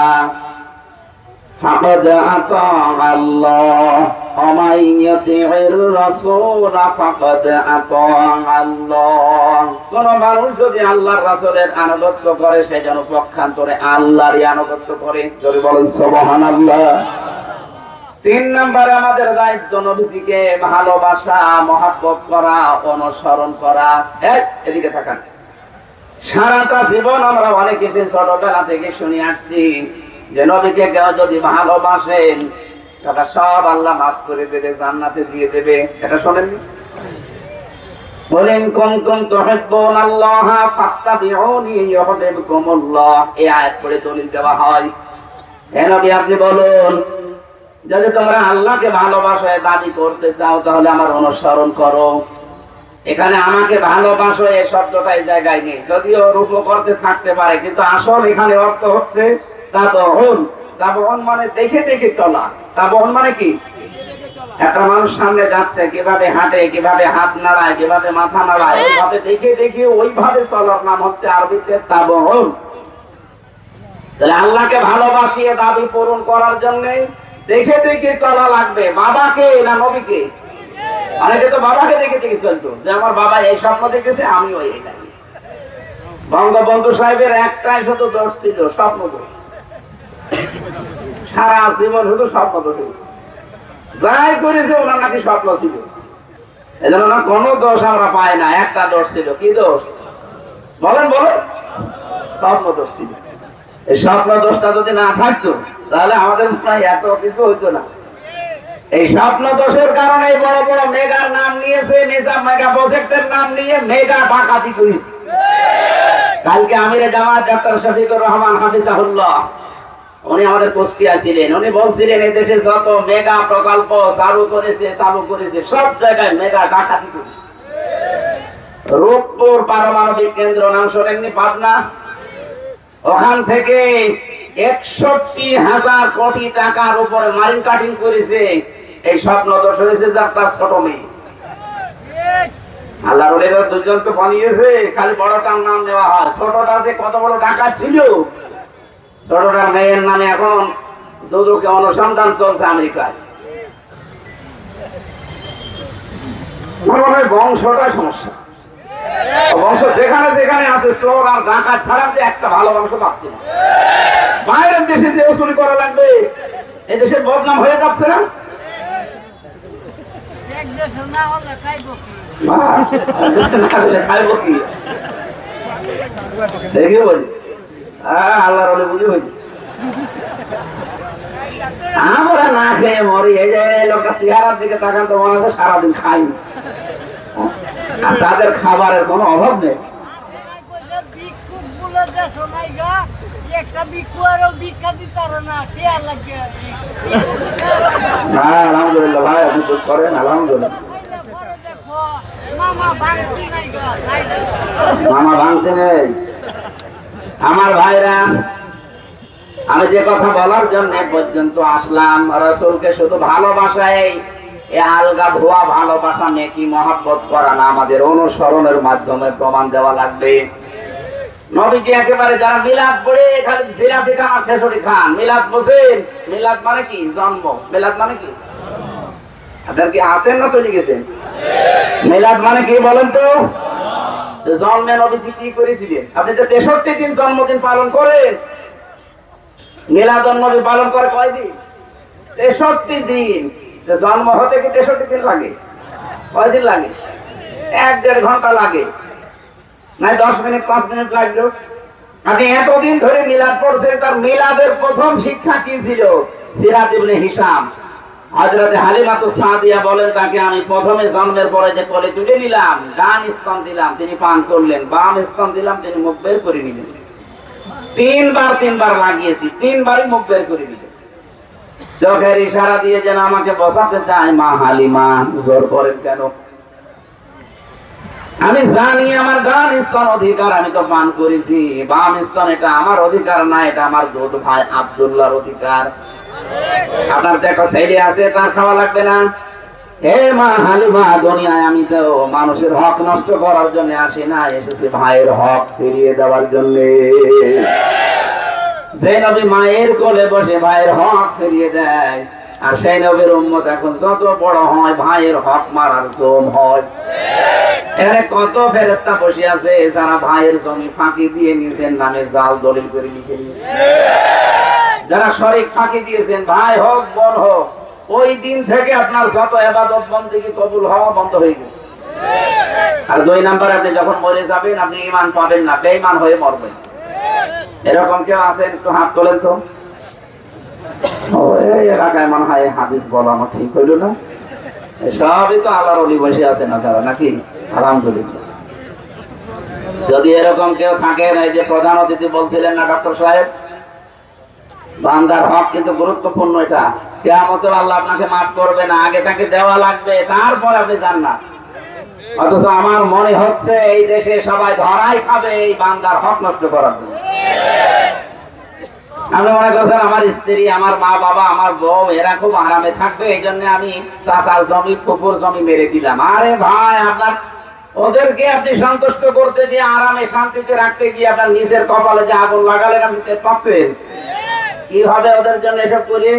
ফাকাদ আতা আল্লাহ অমাইয়ুতির রাসূল ফাকাদ আতা আল্লাহ। কোন মানুষ যদি আল্লাহর রাসূলের আনুগত্য করে সে যেন পক্ষান্তরে আল্লাহরই আনুগত্য করে। যদি বলেন সুবহানাল্লাহ। 3 নম্বরে আমাদের দায়িত্ব নবীজিকে ভালোবাসা, মহব্বত করা, অনুসরণ করা। এদিকে তাকান। সারাটা জীবন আমরা অনেক কিছু ছোটবেলা থেকে শুনে আসছি যে নবীকে কেউ যদি ভালোবাসেন তারা সব আল্লাহ মাফ করে দেবে, জান্নাতে দিয়ে দেবে। এটা শোনেননি? বলেন কুনতুম তুহিব্বুনাল্লাহ ফাত্তাবিউনি ইউহিব্বুকুমুল্লাহ। এই আয়াত পড়ে দলিল দেওয়া হয়। হে নবী আপনি বলুন, যদি তোমরা আল্লাহকে ভালোবাসো দাবি করতে চাও তাহলে আমার অনুসরণ করো। এখানে আমাকে ভালোবাসো এই শব্দটা এই জায়গায় নেই, যদিও রূপ করতে থাকতে পারে, কিন্তু আসল এখানে অর্থ হচ্ছে তাবউন। তাবউন মানে দেখে দেখে চলা। তাবউন মানে কি? একটা মানুষ সামনে যাচ্ছে, কিভাবে হাঁটে, কিভাবে হাত নাড়ায়, কিভাবে মাথা নাড়ায়, ওইভাবে দেখে দেখে ওইভাবে চলার নাম হচ্ছে আরবিতে তাবউন। তাহলে আল্লাহকে ভালোবাসিয়ে দাবি পূরণ করার জন্য দেখে দেখে চলা লাগবে। বাবাকে না নবীকে? অনেকে তো বাবাকে দেখে দেখে চলতো, যে আমার বাবা এই স্বপ্ন দেখেছে আমিও এইটাই। বঙ্গবন্ধু সাহেবের একটাই শুধু দোষ ছিল, স্বপ্ন দোষ। সারা জীবন শুধু স্বপ্ন দোষ, যাই করেছে ওনার নাকি স্বপ্ন ছিল। এজন্য না কোনো দোষ আমরা পাই না, একটা দোষ ছিল। কি দোষ বলেন? বলেন। স্বপ্ন দোষ ছিল। এই স্বপ্ন দোষটা যদি না থাকতো তাহলে আমাদের প্রায় এত কিছু হইতো না। এই স্বপ্ন দোষের কারণে বড় বড় মেগার নাম নিয়েছে, নিজাম মেগা প্রজেক্টের নাম নিয়ে মেগা ডাকাতি করেছে। কালকে আমিরে জামাত ডাক্তার শফিকুর রহমান হাফিজাহুল্লাহ উনি আমাদের কুষ্টিয়া ছিলেন। উনি বলছিলেন এই দেশে যত মেগা প্রকল্প চালু করেছে সব জায়গায় মেগা ডাকাতি করেছে। রূপপুর পারমাণবিক কেন্দ্র নাম শোনেননি? পাবনা। ওখান থেকে 61,000 কোটি টাকার উপরে মাইন কাটিং করেছে। এই স্বপ্ন দোষ হয়েছে যার তার ছোট মেয়ে। আল্লাহর ওলিরা দুজন তো বানিয়েছে, খালি বড়টার নাম দেওয়া হয়। ছোটটা যে কত বড় টাকা ছিল, ছোটটার মেয়ের নামে এখন দুদুকে অনুসন্ধান চলছে আমেরিকায়। বংশটাই সমস্যা। বংশ যেখানে যেখানে আছে চোর আর ডাকাত ছাড়া একটা ভালো বংশ পাচ্ছি না। বাইরের দেশে যে চুরি করা লাগবে, এই দেশের বদনাম হয়ে যাচ্ছে না? খাইব কি দেখি বলি? আল্লাহর ওলি বুঝি হয়েছে। আমরা না খেয়ে মরি। এই যে লোকটা চেহারার দিকে তাকান তো মনে হচ্ছে সারাদিন খাই, আর তাদের খাবারের কোনো অভাব নেই। আলহামদুলিল্লাহ ভাই, আপনি তো করেন। আলহামদুলিল্লাহ। মামা ভাঙতে নেই। আমার ভাইরা, আমি যে কথা বলার জন্য পর্যন্ত আসলাম, রাসূলকে শুধু ভালোবাসায় আলগা ভুয়া ভালোবাসা নেকি মহব্বত করা না, আমাদের অনুসরণের মাধ্যমে প্রমাণ দেওয়া লাগবে। নবীজি একেবারে যারা মিলাদ পড়ে খালি জিলাপি খান আর খেচুড়ি খান, মিলাদ বোঝেন? মিলাদ মানে কি? জন্ম। মিলাদ মানে কি? আপনার কি আছেন না চলে গেছেন? মিলাদ মানে কি বলেন তো? জন্মে নবীজি কি করেছিলেন? আপনি তো 63 দিন জন্মদিন পালন করেন। মিলাদুন নবী পালন করে কয়দিন? 63 দিন। জন্ম হতে কি 63 দিন লাগে? কয়দিন লাগে? 1-1.5 ঘন্টা লাগে, নাই 10 মিনিট 5 মিনিট লাগলো। আপনি এতদিন ধরে মিলাদ পড়ছেন, তার মিলাদের প্রথম শিক্ষা কি ছিল? সিরাত ইবনে হিশাম। হযরতে হালিমাতুস সাদিয়া বলেন, তাকে আমি প্রথমে জন্মের পরে যে কোলে তুলে নিলাম, ডান স্তন দিলাম, তিনি পান করলেন, বাম স্তন দিলাম, তিনি মুখ বের করে নিলেন। 3 বার লাগিয়েছি, 3 বারই মুখ বের করে দিলেন। চোখের ইশারা দিয়ে যেন আমাকে বসাতে চায়। মা হালিমা জোর করেন কেন? আমি জানি আমার ডান স্তন অধিকার, আমি তো পান করেছি। বাম স্তন এটা আমার অধিকার না, এটা আমার দুধ ভাই আব্দুল্লাহর অধিকার। আপনার তো একটা ছেলে আছে, তার খাওয়া লাগবে না? হে মা হালিমা, দুনিয়ায় আমি তো মানুষের হক নষ্ট করার জন্য আসি না, এসেছি ভাইয়ের হক ফিরিয়ে দেওয়ার জন্য। যে নবী মায়ের কোলে বসে ভাইয়ের হক ফিরিয়ে দেয়, আর সেই নবীর উম্মত এখন যত বড় হয় ভাইয়ের হক মারার জম হয়। এখানে কত ফেরেশতা বসে আছে যারা ভাইয়ের জমি ফাঁকি দিয়ে নিয়েছেন, নামে জাল দলিল করে লিখে নিয়েছেন। যারা শরীক ফাঁকি দিয়েছেন, ভাই হোক বোন হোক, ওই দিন থেকে আপনার যত ইবাদত বন্দেগী কবুল হওয়া বন্ধ হয়ে গেছে। আর 2 নাম্বার, আপনি যখন মরে যাবেন আপনি ঈমান পাবেন না, বেঈমান হয়ে মরবেন। এরকম কেউ আছেন? একটু হাত তোলেন তো। এই এলাকায় মনে হয় হাদিস বলা আমার ঠিক হইল না। সবই তো আল্লাহর ওলি বসে আছে না তারা, নাকি? আলহামদুলিল্লাহ। যদি এরকম কেউ থাকেন, এই যে প্রধান অতিথি বলছিলেন না ডক্টর সাহেব, বান্দার হক কিন্তু গুরুত্বপূর্ণ। এটা কিয়ামতে আল্লাহ আপনাকে মাফ করবে না, আগে তাকে দেওয়া লাগবে, তারপর আপনি জান্নাত। অথচ আমার মনে হচ্ছে এই দেশে সবাই ধরাই খাবে এই বান্দার হক নষ্ট করার জন্য। আমি মনে করছেন আমার স্ত্রী, আমার মা বাবা, আমার বউ এরা খুব আরামে থাকবে, এই জন্য আমি চাচার জমি পুকুর জমি মেরে দিলাম। আরে ভাই, আপনার ওদেরকে আপনি সন্তুষ্ট করতে গিয়ে, আরামে শান্তিতে রাখতে গিয়ে আপনার নিজের কপালে যে আগুন লাগালেন, আপনি টের পাচ্ছেন? কি হবে ওদের জন্য এসব করে?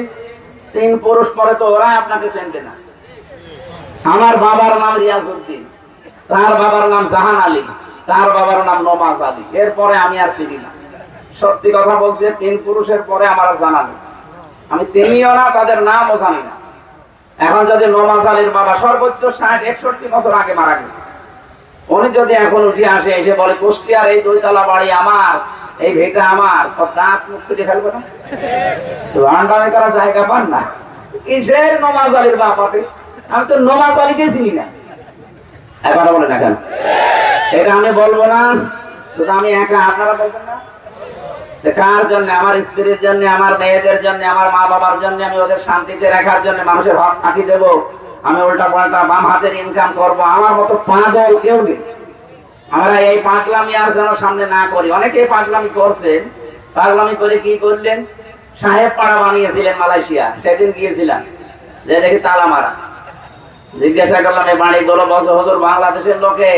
3 পুরুষ পরে তো ওরা আপনাকে চেনবে না। আমার বাবার নাম রিয়াজউদ্দিন, তার বাবার নাম জাহান আলী, তার বাবার নাম নমাজ আলী, এরপরে আমি আর চিনি না। সত্যি কথা বলছি, 3 পুরুষের পরে আমার আর জানা নেই। আমি চিনিও না, তাদের নামও জানি না। এখন যদি নমাজ আলীর বাবা সর্বোচ্চ 60-61 বছর আগে মারা গেছে, উনি যদি এখন উঠে আসে, এসে বলে কুষ্টিয়ার এই 2 তলা বাড়ি আমার, এই ভিটা আমার, দাঁত মুখ কেটে ফেলবে না? ভান্ডারে করা জায়গা পান না। কিসের নমাজ আলীর বাবাকে? আমি তো নমাজ আলীকে চিনি না। কথা বলে না কেন? এটা আমি বলবো না, শুধু আমি একা, আপনারা বলবেন না? কার জন্য? আমার স্ত্রীর জন্য, আমার মেয়েদের জন্য, আমার মা বাবার জন্য, আমি ওদের শান্তিতে রাখার জন্য মানুষের হক ফাঁকি দেব? আমি উল্টা পাল্টা বাম হাতের ইনকাম করব? আমার মতো পাগল কেউ নেই। আমরা এই পাগলামি আর যেন সামনে না করি। অনেকে পাগলামি করছেন, পাগলামি করে কি করলেন? সাহেব পাড়া বানিয়েছিলেন মালয়েশিয়া। সেদিন গিয়েছিলাম, যে দেখি তালা মারা। জিজ্ঞাসা করলাম এই বাড়িগুলো বছর হজুর বাংলাদেশের লোকে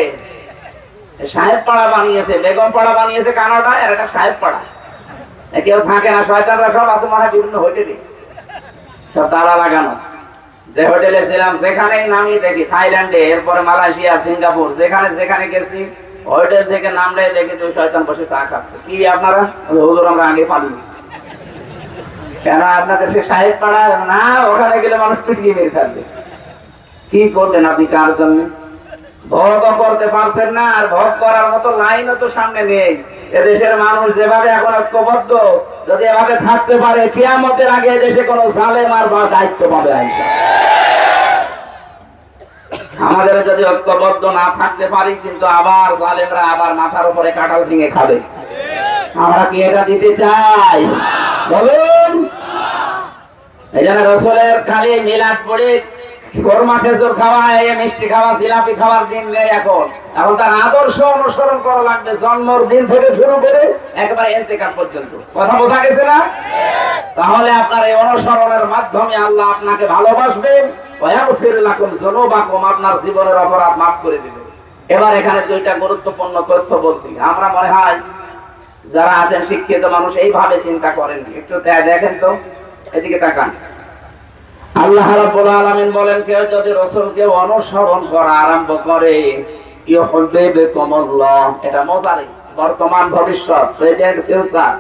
সাহেব পাড়া বানিয়েছে, বেগম পাড়া বানিয়েছে কানাডায়, আর একটা সাহেব পাড়া। কেউ থাকে না, শয়তানরা সব আছে মনে হয় বিভিন্ন হোটেলে, সব তালা লাগানো। যে হোটেলে ছিলাম সেখানেই নামি দেখি থাইল্যান্ডে, এরপরে মালয়েশিয়া, সিঙ্গাপুর, যেখানে যেখানে গেছি হোটেল থেকে নামলে দেখি 2 শয়তান বসে চা খাচ্ছে। কি আপনারা? হুজুর আমরা আগে পালিয়েছি। কেন? আপনাদের সে সাহেব পাড়া না, ওখানে গেলে মানুষ পিটিয়ে মেরে থাকবে। কি করবেন আপনি কার জন্য? ভোগ করতে পারছেন না, আর ভোগ করার মতো লাইনও তো সামনে নেই। এদেশের মানুষ যেভাবে এখন ঐক্যবদ্ধ, যদি এভাবে থাকতে পারে, কিয়ামতের আগে দেশে কোনো জালেম আর বা দায়িত্ব পাবে না। আমাদের যদি ঐক্যবদ্ধ না থাকতে পারি, কিন্তু আবার জালেমরা আবার মাথার উপরে কাঁঠাল ভেঙে খাবে। আমরা কি এটা দিতে চাই? বলুন। এই জন্য রাসূলের খালি মিলাদ পড়ে কোরমা খেজুর খাওয়া, মিষ্টি খাওয়া, জিলাপি খাওয়ার দিন নেই। এখন তার আদর্শ অনুসরণ করা লাগবে, জন্মের দিন থেকে শুরু করে একবারে ইন্তেকাল পর্যন্ত। কথা বোঝা গেছে না? তাহলে আপনার এই অনুসরণের মাধ্যমে আল্লাহ আপনাকে ভালোবাসবেন, ওয়াগফির লাকুম যুনুবাকুম, আপনার জীবনের অপরাধ মাফ করে দিবেন। এবার এখানে 2টা গুরুত্বপূর্ণ তথ্য বলছি। আমরা মনে হয় যারা আছেন শিক্ষিত মানুষ এইভাবে চিন্তা করেন। একটু দেখেন তো, এদিকে তাকান। আল্লাহ রাব্বুল আলামিন বলেন, কেউ যদি রাসূলকে অনুসরণ করা আরম্ভ করে, ইউহিব্বুকুমুল্লাহ, এটা মুজারি, বর্তমান ভবিষ্যৎ, প্রেজেন্ট ফিউচার।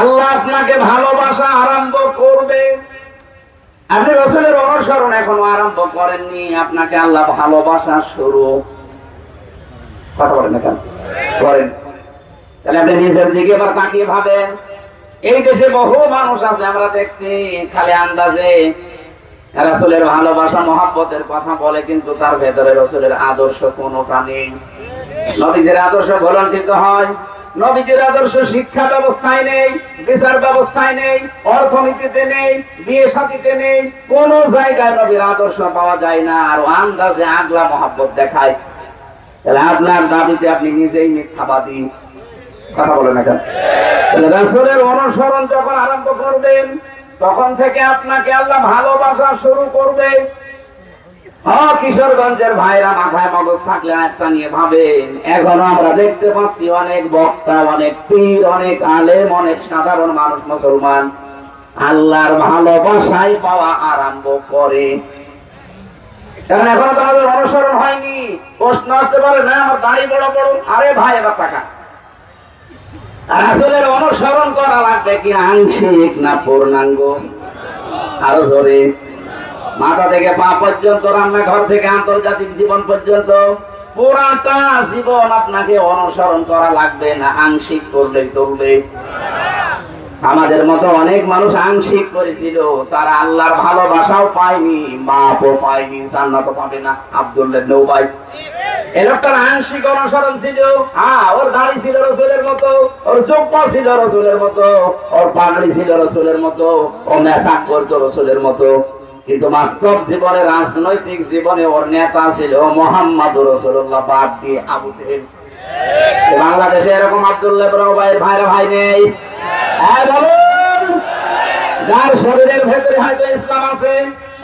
আল্লাহ আপনাকে ভালোবাসা আরম্ভ করবে। আপনি রাসূলের অনুসরণ এখনো আরম্ভ করেননি, আপনাকে আল্লাহ ভালোবাসা শুরু। কথা বলেন না কেন? করেন। তাহলে আপনি নিজের দিকে এবার তাকিয়ে ভাবেন। এই দেশে বহু মানুষ আছে, আমরা দেখছি খালি আন্দাজে রাসূলের ভালোবাসা মহব্বতের কথা বলে, কিন্তু তার ভেতরে রাসূলের আদর্শ কোনোটা নেই। নবীজির আদর্শ গ্রহণকৃত হয়, নবীজির আদর্শ শিক্ষা ব্যবস্থায় নেই, বিচার ব্যবস্থায় নেই, অর্থনীতিতে নেই, বিয়ে শাদীতে নেই, কোন জায়গায় নবীর আদর্শ পাওয়া যায় না। আর আন্দাজে আগলা মহব্বত দেখায়। তাহলে আপনার দাবিতে আপনি নিজেই মিথ্যাবাদী। কথা বলেন না কেন? রাসূলের অনুসরণ যখন আরম্ভ করবেন তখন থেকে আপনাকে আল্লাহ ভালোবাসা শুরু করবে। কিশোরগঞ্জের ভাইরা মাথায় মগজ থাকলে একটা নিয়ে ভাবেন, এখনো আমরা দেখতে পাচ্ছি অনেক বক্তা, অনেক পীর, অনেক আলেম, অনেক সাধারণ মানুষ মুসলমান আল্লাহর ভালোবাসায় পাওয়া আরম্ভ করে। কারণ এখনো তোমাদের অনুসরণ হয়নি। প্রশ্ন আসতে পারে, না আমার দাড়ি বড় বড়, আরে ভাই এবার টাকা। রাসূলের অনুসরণ করা লাগবে কি আংশিক না পূর্ণাঙ্গ? আরো জোরে। মাথা থেকে পা পর্যন্ত, রান্নাঘর থেকে আন্তর্জাতিক জীবন পর্যন্ত পুরাটা জীবন আপনাকে অনুসরণ করা লাগবে না আংশিক করলে চলবে? আমাদের মতো অনেক মানুষ আংশিক করেছিল, তারা আল্লাহর ভালোবাসাও পায়নি, মাপও পায়নি, জান্নাতও পাবে না। আব্দুল্লাহ ইবনে উবাই, এই লোকটার আংশিক অনুসরণ ছিল। ওর দাড়ি ছিল রাসূলের মতো, ওর জুব্বা ছিল রাসূলের মতো, ওর পাগড়ি ছিল রাসূলের মতো, ও মেসাক করতো রাসূলের মতো, কিন্তু বাস্তব জীবনে, রাজনৈতিক জীবনে ওর নেতা ছিল মুহাম্মদুর রাসূলুল্লাহ বাদ দিয়ে আবু জেহেল। বাংলাদেশে এরকম আব্দুল্লাহ ইবনে উবাইয়ের ভাইরা ভাই নেই? হ্যাঁ বলুন। যার শরীরের ভেতরে হয়তো ইসলাম আছে,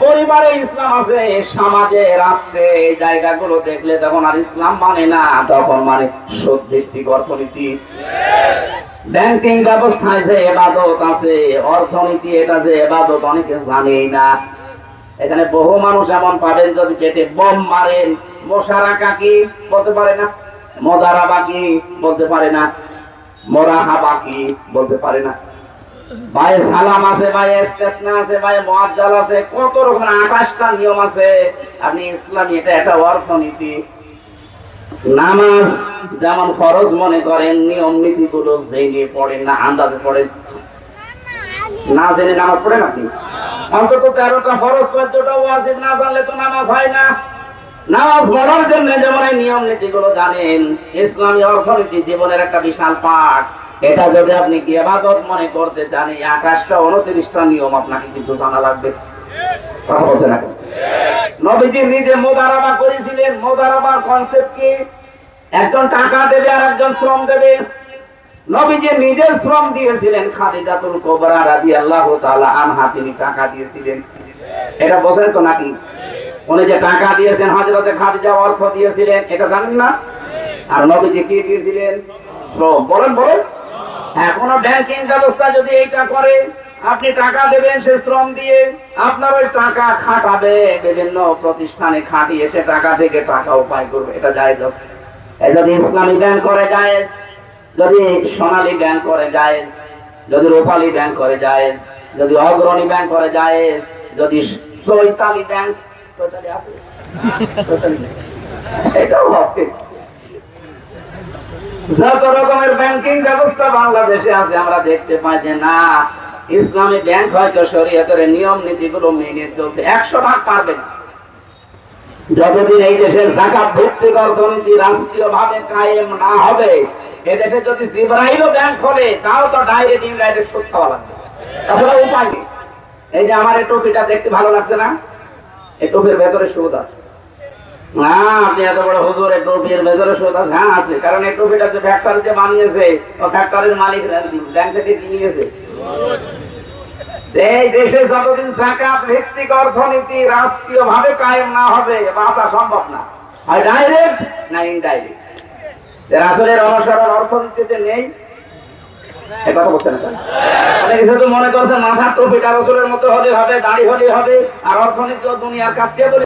পরিবারে ইসলাম আছে, সমাজে, রাষ্ট্রে এই জায়গাগুলো দেখলে তখন আর ইসলাম মানে না, তখন মানে সুদ ভিত্তিক অর্থনীতি। ব্যাংকিং ব্যবস্থায় যে ইবাদত আছে, অর্থনীতি, এটা যে ইবাদত অনেকে জানেই না। এখানে বহু মানুষ এমন পাবেন, যদি পেটে বোম মারেন, মোশারাকা কি বলতে পারে না, মোদারাবা কি বলতে পারে না, মোরাহাবা কি বলতে পারে না, ভাই সালাম আছে, ভাই ইস্তেসনা আছে, ভাই মুআজ্জাল আছে, কত রকম 28টা নিয়ম আছে। আপনি ইসলামী এটা একটা অর্থনীতি। নামাজ যেমন ফরজ মনে করেন, নিয়ম নীতিগুলো জেনে পড়েন না, আন্দাজে পড়েন। না জেনে নামাজ পড়েন আপনি? অন্তত 13টা ফরজ, 14টা ওয়াজিব না জানলে তো নামাজ হয় না। নামাজ পড়ার জন্য যেমন এই নিয়ম নীতিগুলো জানেন, ইসলামী অর্থনীতি জীবনের একটা বিশাল পাঠ। এটা যদি আপনি ইবাদত মনে করতে চান, 28টা 29টা নিয়ম আপনাকে কিন্তু জানা লাগবে। কথা বলছেন না? নবীজি নিজে মুদারাবা করেছিলেন। মুদারাবার কনসেপ্ট কি? একজন টাকা দেবে আর একজন শ্রম দেবে। নবীজি নিজের শ্রম দিয়েছিলেন, খাদিজাতুল কুবরা রাদিয়াল্লাহু তাআলা আনহা তিনি টাকা দিয়েছিলেন। এটা বোঝেন তো নাকি? উনি যে টাকা দিয়েছেন, হযরতে খাদিজা অর্থ দিয়েছিলেন, এটা জানেন না? আর নবীজি কি দিয়েছিলেন? শ্রম। বলেন বলেন। এখনো ব্যাংকিং ব্যবস্থা যদি এইটা করে, আপনি টাকা দেবেন, সে শ্রম দিয়ে আপনার ওই টাকা খাটাবে, বিভিন্ন প্রতিষ্ঠানে খাটিয়ে সে টাকা থেকে টাকা উপায় করবে, এটা জায়েজ আছে। যদি ইসলামী ব্যাংক করে জায়েজ, যদি সোনালী ব্যাংক করে জায়েজ, যদি রূপালী ব্যাংক করে জায়েজ, যদি অগ্রণী ব্যাংক করে জায়েজ, যদি চৈতালি ব্যাংক, চৈতালি আছে, এটাও হবে। যত রকমের ব্যাংকিং ব্যবস্থা বাংলাদেশে আছে, আমরা দেখতে পাই যে না, ইসলামী ব্যাংক হয়তো শরীয়তের নিয়ম নীতিগুলো মেনে চলছে। 100 ভাগ পারবে না যতদিন এই দেশের যাকাত ভিত্তিক অর্থনীতি রাষ্ট্রীয় ভাবে কায়েম না হবে। এদেশে যদি জিব্রাইলও ব্যাংক খোলে, তাও তো ডাইরেক্ট ইনডাইরেক্ট সুদ খাওয়া লাগবে, তাছাড়া উপায় নেই। এই যে আমার এই টুপিটা দেখতে ভালো লাগছে না, এই টুপির ভেতরে সুদ আছে। না, আপনি এত বড় হুজুর, এই টুপির ভেতরে সুদ আছে? হ্যাঁ আছে, কারণ এই টুপিটা যে ফ্যাক্টরি যে বানিয়েছে, ও ফ্যাক্টরির মালিক ব্যাংক থেকে নিয়েছে। এই দেশে যতদিন যাকাত ভিত্তিক অর্থনীতি রাষ্ট্রীয় ভাবে কায়েম না হবে, বাঁচা সম্ভব না, হয় ডাইরেক্ট না ইনডাইরেক্ট। রাসূলের অনুসরণ অর্থনীতিতে নেই, এই কথা বলছেন না? অনেকে শুধু মনে করছে মাথার টুপিটা রাসূলের মতো হলে হবে, দাড়ি হলে হবে, আর অর্থনীতি ও দুনিয়ার কাজ কে বলে